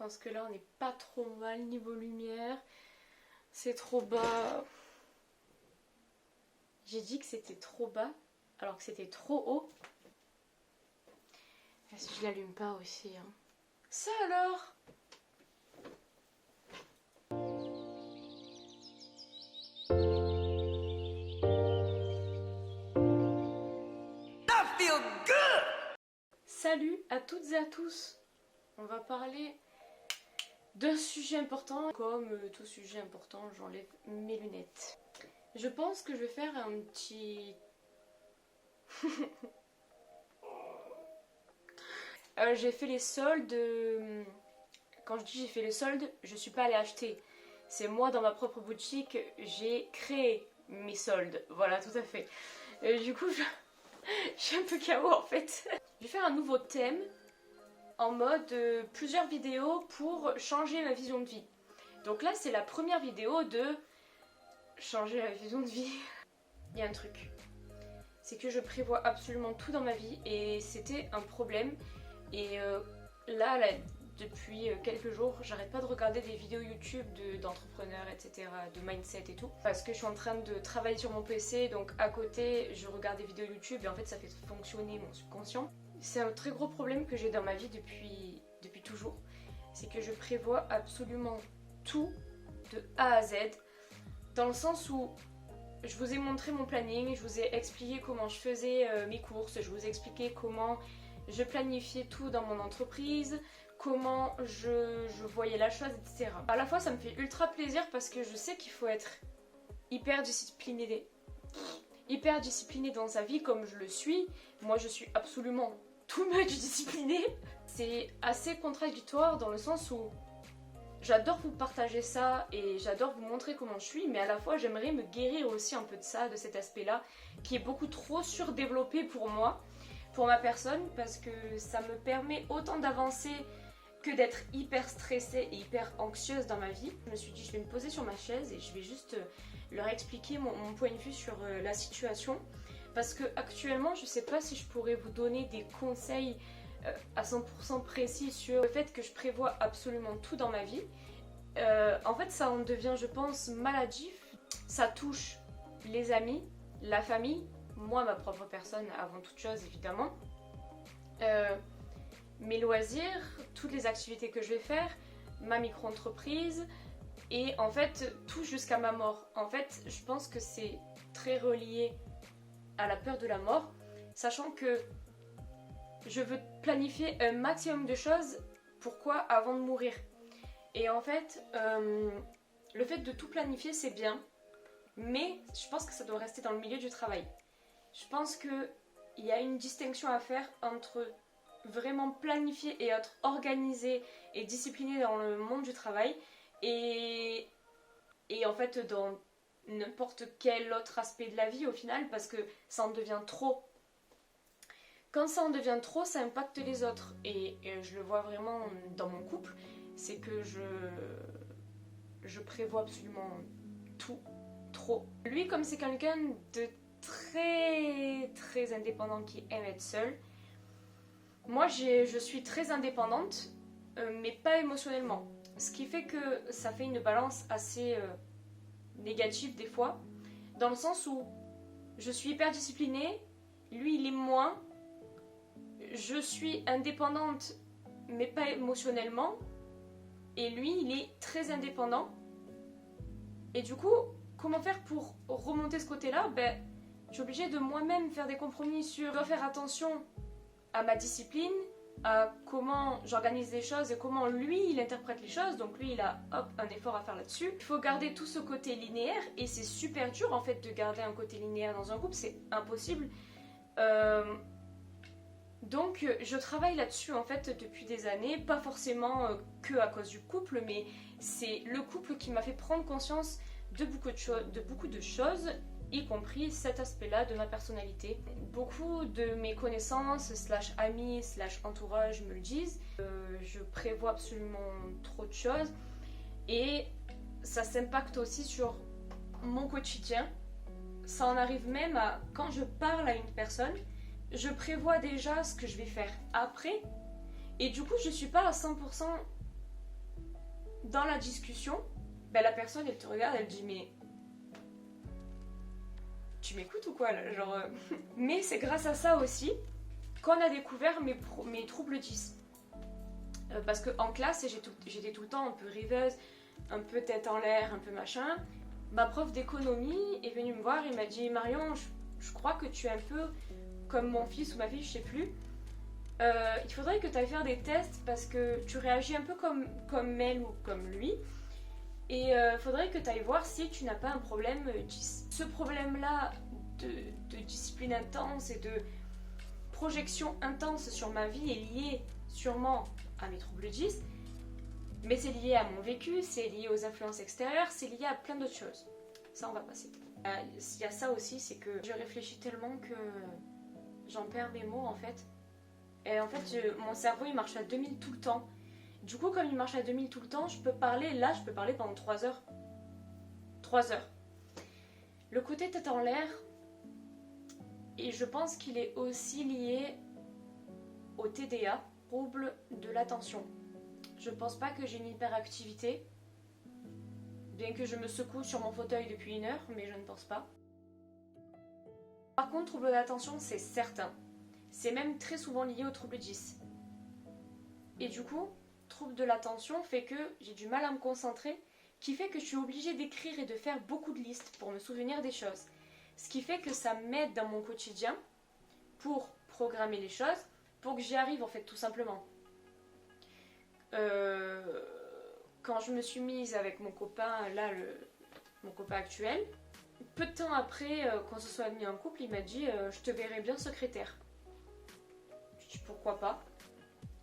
pense que là on n'est pas trop mal niveau lumière. C'est trop bas. J'ai dit que c'était trop bas alors que c'était trop haut. Et si je l'allume pas aussi hein. Ça alors? Salut à toutes et à tous. On va parler d'un sujet important. Comme tout sujet important, j'enlève mes lunettes. Je pense que je vais faire un petit... j'ai fait les soldes. Quand je dis j'ai fait les soldes, je suis pas allée acheter. C'est moi dans ma propre boutique, j'ai créé mes soldes. Voilà, tout à fait. Du coup, je suis un peu KO en fait. Je vais faire un nouveau thème en mode plusieurs vidéos pour changer ma vision de vie. Donc là, c'est la première vidéo de changer la vision de vie. Il y a un truc, c'est que je prévois absolument tout dans ma vie et c'était un problème. Et là, depuis quelques jours, j'arrête pas de regarder des vidéos YouTube d'entrepreneurs, etc., de mindset et tout. Parce que je suis en train de travailler sur mon PC, donc à côté, je regarde des vidéos YouTube et en fait, ça fait fonctionner mon subconscient. C'est un très gros problème que j'ai dans ma vie depuis toujours. C'est que je prévois absolument tout de A à Z. Dans le sens où je vous ai montré mon planning, je vous ai expliqué comment je faisais mes courses, je vous ai expliqué comment je planifiais tout dans mon entreprise, comment je voyais la chose, etc. À la fois ça me fait ultra plaisir parce que je sais qu'il faut être hyper discipliné dans sa vie comme je le suis. Moi je suis absolument too much disciplinée. C'est assez contradictoire dans le sens où j'adore vous partager ça et j'adore vous montrer comment je suis, mais à la fois j'aimerais me guérir aussi un peu de ça, de cet aspect-là, qui est beaucoup trop surdéveloppé pour moi, pour ma personne, parce que ça me permet autant d'avancer que d'être hyper stressée et hyper anxieuse dans ma vie. Je me suis dit je vais me poser sur ma chaise et je vais juste leur expliquer mon point de vue sur la situation, parce que actuellement je sais pas si je pourrais vous donner des conseils à 100% précis sur le fait que je prévois absolument tout dans ma vie. En fait ça en devient, je pense, maladif. Ça touche les amis, la famille, moi ma propre personne avant toute chose évidemment, mes loisirs, toutes les activités que je vais faire, ma micro-entreprise et en fait tout jusqu'à ma mort. En fait je pense que c'est très relié à la peur de la mort, sachant que je veux planifier un maximum de choses. Pourquoi? Avant de mourir. Et en fait, le fait de tout planifier c'est bien, mais je pense que ça doit rester dans le milieu du travail. Je pense qu'il y a une distinction à faire entre vraiment planifier et être organisé et discipliné dans le monde du travail et en fait dans n'importe quel autre aspect de la vie au final, parce que ça en devient trop. Quand ça en devient trop, ça impacte les autres. Et je le vois vraiment dans mon couple, c'est que je prévois absolument tout, trop. Lui, comme c'est quelqu'un de très indépendant qui aime être seul, moi je suis très indépendante, mais pas émotionnellement. Ce qui fait que ça fait une balance assez négative des fois, dans le sens où je suis hyper disciplinée, lui il est moins. Je suis indépendante mais pas émotionnellement et lui il est très indépendant. Et du coup comment faire pour remonter ce côté là? Je suis obligée de moi-même faire des compromis sur faire attention à ma discipline, à comment j'organise les choses et comment lui il interprète les choses. Donc lui il a un effort à faire là-dessus. Il faut garder tout ce côté linéaire et c'est super dur en fait de garder un côté linéaire dans un couple, c'est impossible. Donc je travaille là-dessus en fait depuis des années, pas forcément que à cause du couple, mais c'est le couple qui m'a fait prendre conscience de beaucoup de choses, y compris cet aspect-là de ma personnalité. Beaucoup de mes connaissances, slash amis, slash entourage me le disent. Je prévois absolument trop de choses et ça s'impacte aussi sur mon quotidien. Ça en arrive même à, quand je parle à une personne, je prévois déjà ce que je vais faire après et du coup je suis pas à 100% dans la discussion, ben, la personne elle te regarde, elle dit mais tu m'écoutes ou quoi là, genre, Mais c'est grâce à ça aussi qu'on a découvert mes troubles 10. Parce qu'en classe, j'étais tout le temps un peu rêveuse, un peu tête en l'air, un peu machin. Ma prof d'économie est venue me voir et m'a dit Marion, je crois que tu es un peu comme mon fils ou ma fille, je sais plus. Il faudrait que tu ailles faire des tests parce que tu réagis un peu comme elle ou comme lui. Et il faudrait que tu ailles voir si tu n'as pas un problème 10. Ce problème-là de discipline intense et de projection intense sur ma vie est lié sûrement à mes troubles 10, mais c'est lié à mon vécu, c'est lié aux influences extérieures, c'est lié à plein d'autres choses. Ça, on va passer. Il y a ça aussi, c'est que je réfléchis tellement que j'en perds mes mots en fait. Et en fait, mon cerveau il marche à 2000 tout le temps. Du coup, comme il marche à 2000 tout le temps, je peux parler pendant 3 heures. 3 heures. Le côté tête en l'air, et je pense qu'il est aussi lié au TDA, trouble de l'attention. Je pense pas que j'ai une hyperactivité, bien que je me secoue sur mon fauteuil depuis 1 heure, mais je ne pense pas. Par contre, trouble de l'attention, c'est certain. C'est même très souvent lié au trouble 10. Et du coup, trouble de l'attention fait que j'ai du mal à me concentrer, qui fait que je suis obligée d'écrire et de faire beaucoup de listes pour me souvenir des choses. Ce qui fait que ça m'aide dans mon quotidien pour programmer les choses, pour que j'y arrive en fait tout simplement. Quand je me suis mise avec mon copain, là, mon copain actuel, peu de temps après qu'on se soit mis en couple, il m'a dit je te verrais bien secrétaire. Je dis pourquoi pas.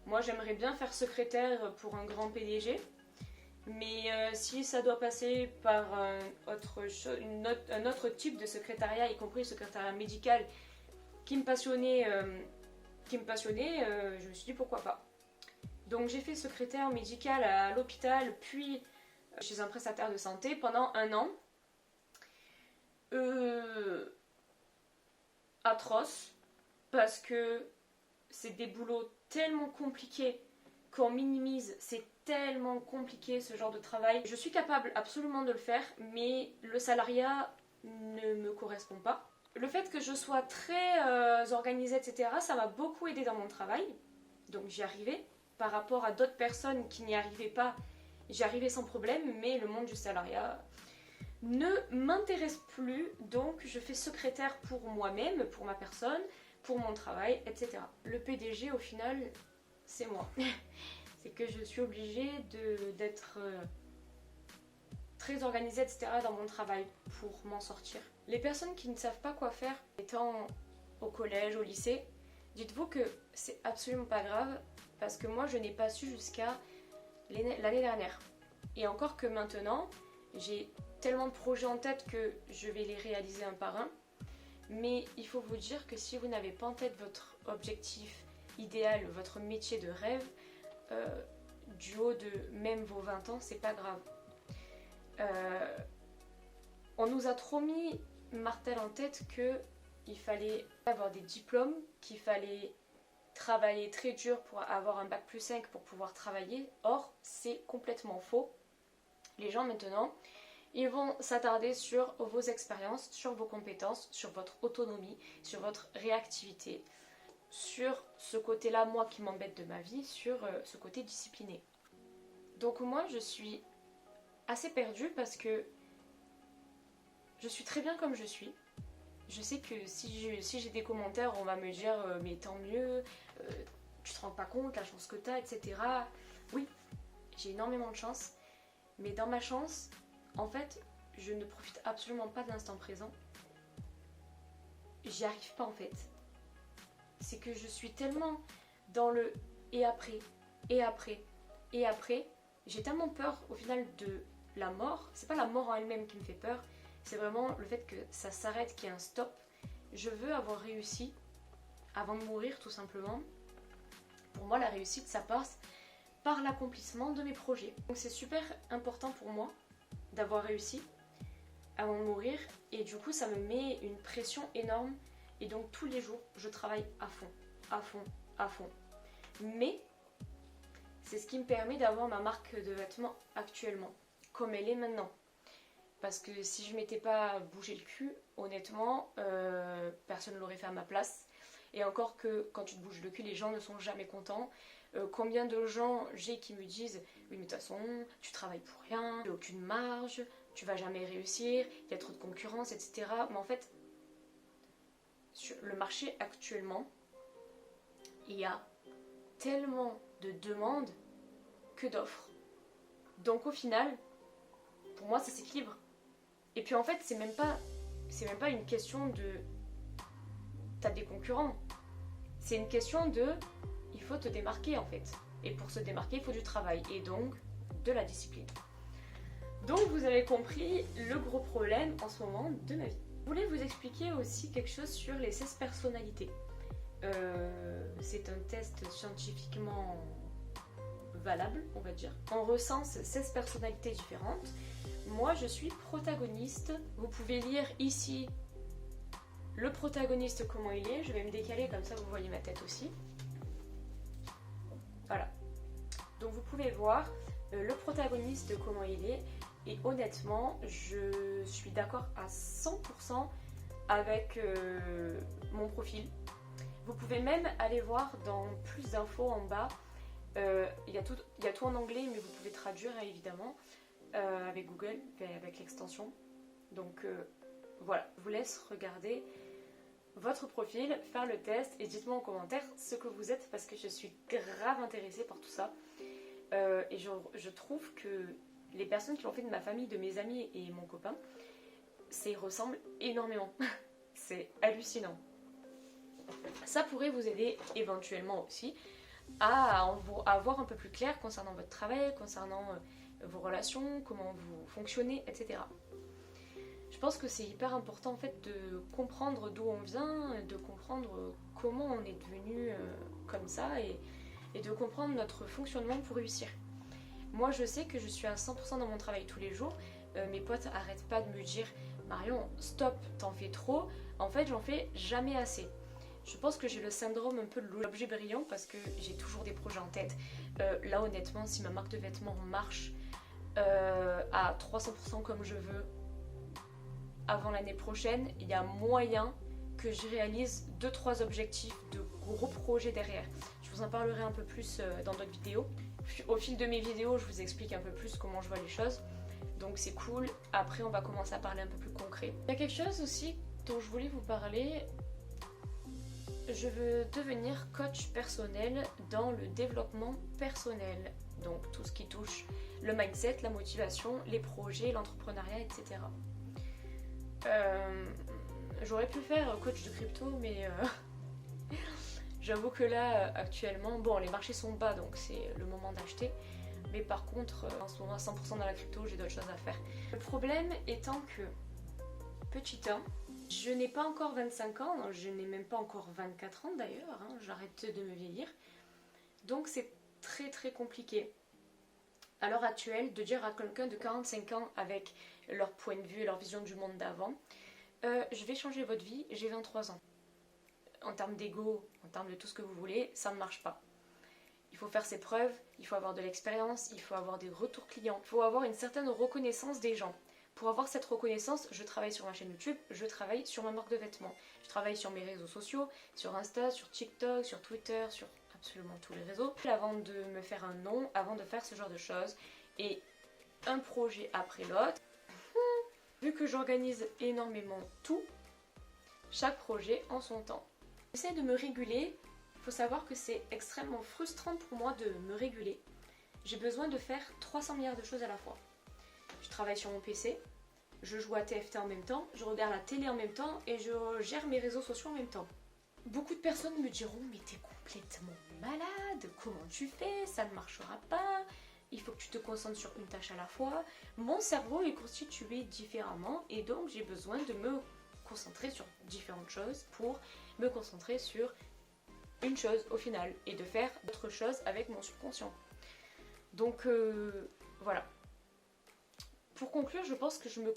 Moi j'aimerais bien faire secrétaire pour un grand PDG, mais si ça doit passer par un autre type de secrétariat, y compris le secrétariat médical qui me passionnait, je me suis dit pourquoi pas. Donc j'ai fait secrétaire médical à l'hôpital, puis chez un prestataire de santé pendant 1 an. Atroce, parce que c'est des boulots tellement compliqués qu'on minimise, c'est tellement compliqué ce genre de travail. Je suis capable absolument de le faire, mais le salariat ne me correspond pas. Le fait que je sois très organisée, etc., ça m'a beaucoup aidé dans mon travail, donc j'y arrivais. Par rapport à d'autres personnes qui n'y arrivaient pas, j'y arrivais sans problème, mais le monde du salariat ne m'intéresse plus, donc je fais secrétaire pour moi-même, pour ma personne, pour mon travail, etc. Le PDG, au final, c'est moi. C'est que je suis obligée d'être très organisée, etc. dans mon travail pour m'en sortir. Les personnes qui ne savent pas quoi faire, étant au collège, au lycée, dites-vous que c'est absolument pas grave, parce que moi je n'ai pas su jusqu'à l'année dernière. Et encore que maintenant, j'ai tellement de projets en tête que je vais les réaliser un par un. Mais il faut vous dire que si vous n'avez pas en tête votre objectif idéal, votre métier de rêve, du haut de même vos 20 ans, c'est pas grave. On nous a trop mis martel en tête qu'il fallait avoir des diplômes, qu'il fallait travailler très dur pour avoir un bac+5 pour pouvoir travailler. Or, c'est complètement faux. Les gens maintenant, ils vont s'attarder sur vos expériences, sur vos compétences, sur votre autonomie, sur votre réactivité, sur ce côté-là, moi, qui m'embête de ma vie, sur ce côté discipliné. Donc moi, je suis assez perdue parce que je suis très bien comme je suis. Je sais que si j'ai des commentaires, on va me dire mais tant mieux, tu te rends pas compte, la chance que t'as, etc. Oui, j'ai énormément de chance, mais dans ma chance, en fait, je ne profite absolument pas de l'instant présent. J'y arrive pas en fait. C'est que je suis tellement dans le et après, et après, et après. J'ai tellement peur au final de la mort. C'est pas la mort en elle-même qui me fait peur, c'est vraiment le fait que ça s'arrête, qu'il y ait un stop. Je veux avoir réussi avant de mourir tout simplement. Pour moi, la réussite, ça passe par l'accomplissement de mes projets. Donc c'est super important pour moi d'avoir réussi avant de mourir, et du coup ça me met une pression énorme, et donc tous les jours je travaille à fond, à fond, à fond. Mais C'est ce qui me permet d'avoir ma marque de vêtements actuellement, comme elle est maintenant. Parce que si je m'étais pas bougé le cul, honnêtement, personne ne l'aurait fait à ma place. Et encore que quand tu te bouges le cul, les gens ne sont jamais contents. Combien de gens j'ai qui me disent « Oui mais de toute façon, tu travailles pour rien, tu n'as aucune marge, tu vas jamais réussir, il y a trop de concurrence, etc. » Mais en fait, sur le marché actuellement, il y a tellement de demandes que d'offres. Donc au final, pour moi ça s'équilibre. Et puis en fait, c'est même pas une question de t'as des concurrents. C'est une question de il faut te démarquer en fait. Et pour se démarquer, il faut du travail et donc de la discipline. Donc vous avez compris le gros problème en ce moment de ma vie. Je voulais vous expliquer aussi quelque chose sur les 16 personnalités. C'est un test scientifiquement valable, on va dire. On recense 16 personnalités différentes. Moi, je suis protagoniste. Vous pouvez lire ici le protagoniste, comment il est. Je vais me décaler, comme ça vous voyez ma tête aussi. Voilà. Donc vous pouvez voir le protagoniste, comment il est. Et honnêtement, je suis d'accord à 100% avec mon profil. Vous pouvez même aller voir dans plus d'infos en bas. Il y a tout en anglais, mais vous pouvez traduire évidemment avec Google, avec l'extension. Donc voilà, je vous laisse regarder votre profil, faire le test et dites-moi en commentaire ce que vous êtes parce que je suis grave intéressée par tout ça. Et je trouve que les personnes qui l'ont fait de ma famille, de mes amis et mon copain, ça y ressemble énormément. C'est hallucinant. Ça pourrait vous aider éventuellement aussi à voir un peu plus clair concernant votre travail, concernant vos relations, comment vous fonctionnez, etc. Je pense que c'est hyper important en fait de comprendre d'où on vient, de comprendre comment on est devenu comme ça et de comprendre notre fonctionnement pour réussir. Moi je sais que je suis à 100% dans mon travail tous les jours. Mes potes arrêtent pas de me dire « Marion, stop, t'en fais trop ». En fait j'en fais jamais assez. Je pense que j'ai le syndrome un peu de l'objet brillant parce que j'ai toujours des projets en tête. Là honnêtement, si ma marque de vêtements marche à 300% comme je veux avant l'année prochaine, il y a moyen que je réalise 2-3 objectifs de gros projets derrière. Je vous en parlerai un peu plus dans d'autres vidéos. Au fil de mes vidéos, je vous explique un peu plus comment je vois les choses. Donc c'est cool. Après, on va commencer à parler un peu plus concret. Il y a quelque chose aussi dont je voulais vous parler. Je veux devenir coach personnel dans le développement personnel. Donc tout ce qui touche le mindset, la motivation, les projets, l'entrepreneuriat, etc. J'aurais pu faire coach de crypto, mais j'avoue que là, actuellement, bon, les marchés sont bas, donc c'est le moment d'acheter. Mais par contre, en ce moment, à 100% dans la crypto, j'ai d'autres choses à faire. Le problème étant que, petit 1, je n'ai pas encore 25 ans, je n'ai même pas encore 24 ans d'ailleurs, hein, j'arrête de me vieillir. Donc c'est très très compliqué à l'heure actuelle de dire à quelqu'un de 45 ans avec leur point de vue et leur vision du monde d'avant, je vais changer votre vie, j'ai 23 ans. En termes d'ego, en termes de tout ce que vous voulez, ça ne marche pas. Il faut faire ses preuves, il faut avoir de l'expérience, il faut avoir des retours clients, il faut avoir une certaine reconnaissance des gens. Pour avoir cette reconnaissance, je travaille sur ma chaîne YouTube, je travaille sur ma marque de vêtements. Je travaille sur mes réseaux sociaux, sur Insta, sur TikTok, sur Twitter, sur absolument tous les réseaux. Avant de me faire un nom, avant de faire ce genre de choses, et un projet après l'autre, vu que j'organise énormément tout, chaque projet en son temps. J'essaie de me réguler, il faut savoir que c'est extrêmement frustrant pour moi de me réguler. J'ai besoin de faire 300 milliards de choses à la fois. Je travaille sur mon PC, je joue à TFT en même temps, je regarde la télé en même temps et je gère mes réseaux sociaux en même temps. Beaucoup de personnes me diront « Mais t'es complètement malade, comment tu fais? Ça ne marchera pas, il faut que tu te concentres sur une tâche à la fois. » Mon cerveau est constitué différemment et donc j'ai besoin de me concentrer sur différentes choses pour me concentrer sur une chose au final et de faire d'autres choses avec mon subconscient. Donc voilà. Pour conclure, je pense que je me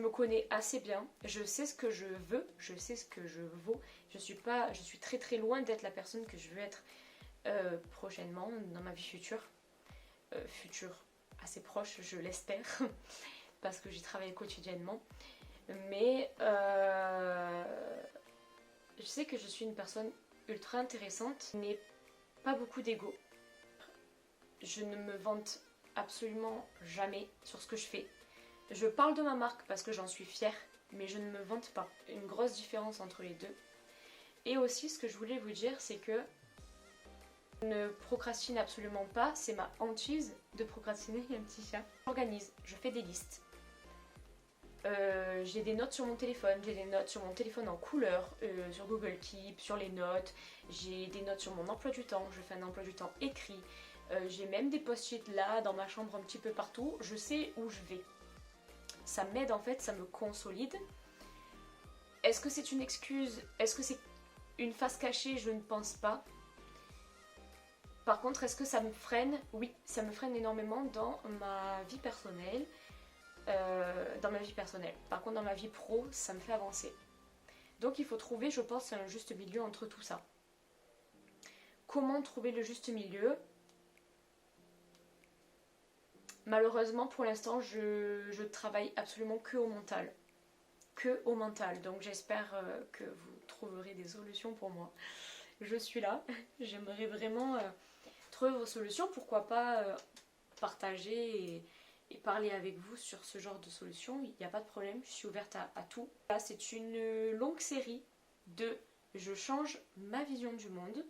connais assez bien, je sais ce que je veux, je sais ce que je vaux, je suis très très loin d'être la personne que je veux être. prochainement, dans ma vie future. Future assez proche, je l'espère, parce que j'y travaille quotidiennement. Mais je sais que je suis une personne ultra intéressante, mais pas beaucoup d'ego. Je ne me vante absolument jamais sur ce que je fais. Je parle de ma marque parce que j'en suis fière, mais je ne me vante pas. Une grosse différence entre les deux. Et aussi, ce que je voulais vous dire, c'est que je ne procrastine absolument pas. C'est ma hantise de procrastiner. Il y a un petit chat. J'organise, je fais des listes. J'ai des notes sur mon téléphone, j'ai des notes sur mon téléphone en couleur, sur Google Keep, sur les notes, j'ai des notes sur mon emploi du temps, je fais un emploi du temps écrit, j'ai même des post-it là dans ma chambre un petit peu partout, je sais où je vais. Ça m'aide en fait, ça me consolide. Est-ce que c'est une excuse? Est-ce que c'est une face cachée? Je ne pense pas. Par contre, est-ce que ça me freine? Oui, ça me freine énormément dans ma vie personnelle. Par contre, dans ma vie pro, ça me fait avancer. Donc il faut trouver, je pense, un juste milieu entre tout ça. Comment trouver le juste milieu? Malheureusement, pour l'instant, je travaille absolument que au mental. Que au mental. Donc j'espère que vous trouverez des solutions pour moi. Je suis là. J'aimerais vraiment trouver vos solutions. Pourquoi pas partager et parler avec vous sur ce genre de solution. Il n'y a pas de problème, je suis ouverte à tout. Là, c'est une longue série de je change ma vision du monde.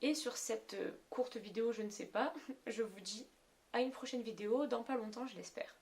Et sur cette courte vidéo, je ne sais pas, je vous dis à une prochaine vidéo, dans pas longtemps, je l'espère.